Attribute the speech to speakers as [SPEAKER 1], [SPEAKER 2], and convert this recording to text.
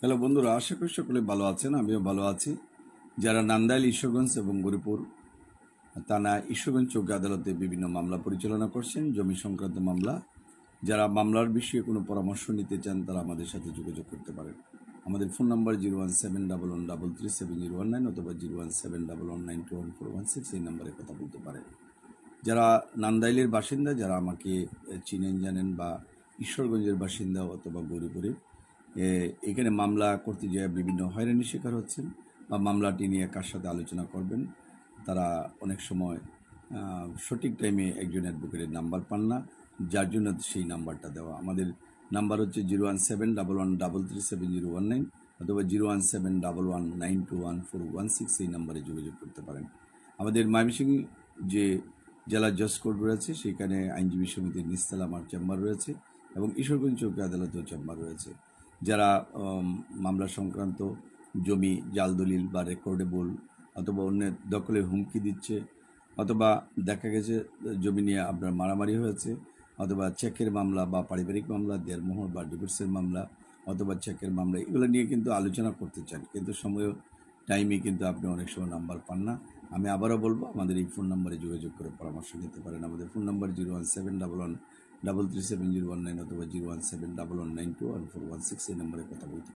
[SPEAKER 1] Hello বন্ধুরা, আশা করি সকলে ভালো আছেন। আমিও ভালো আছি। যারা নান্দাইল, ঈশ্বরগঞ্জ এবং গরিপুর থানা ঈশ্বরগঞ্জ চৌকি আদালতে বিভিন্ন মামলা পরিচালনা করছেন, জমি সংক্রান্ত মামলা, যারা মামলার বিষয়ে কোনো পরামর্শ নিতে চান তারা আমাদের সাথে যোগাযোগ করতে পারেন। আমাদের ফোন নাম্বার 01711337019 অথবা 01711921416, এই নাম্বারে কথা বলতে পারেন। যারা নান্দাইলের বাসিন্দা, যারা আমাকে চিনেন জানেন, বা ঈশ্বরগঞ্জের বাসিন্দা অথবা গরিপুরের, এখানে মামলা করতে গিয়ে বিভিন্ন হয়রানির শিকার হচ্ছেন বা মামলাটি নিয়ে কার সাথে আলোচনা করবেন, তারা অনেক সময় সঠিক টাইমে একজন অ্যাডভোকেটের নাম্বার পান না, যার জন্য সেই নাম্বারটা দেওয়া। আমাদের নাম্বার হচ্ছে 01711337019 অথবা 01711921416, এই নাম্বারে যোগাযোগ করতে পারেন। আমাদের ময়মনসিংহ যে জেলা জজ কোর্ট রয়েছে, সেখানে আইনজীবী সমিতির নিচতলা আমার চেম্বার রয়েছে এবং ঈশ্বরগঞ্জ চৌকি আদালতেও চেম্বার রয়েছে। যারা মামলা সংক্রান্ত জমি জাল দলিল বা রেকর্ডেবল অথবা অন্যের দখলের হুমকি দিচ্ছে, অথবা দেখা গেছে জমি নিয়ে আপনার মারামারি হয়েছে, অথবা চেকের মামলা বা পারিবারিক মামলা, দেড়মোহর বা ডিভোর্সের মামলা অথবা চেকের মামলা, এগুলো নিয়ে কিন্তু আলোচনা করতে চান, কিন্তু সময় টাইমে কিন্তু আপনি অনেক সময় নাম্বার পান না। আমি আবারও বলবো, আমাদের এই ফোন নাম্বারে যোগাযোগ করে পরামর্শ নিতে পারেন। আমাদের ফোন নাম্বার 01711337019 অথবা 01711921416, এই নম্বরে কথা বলতে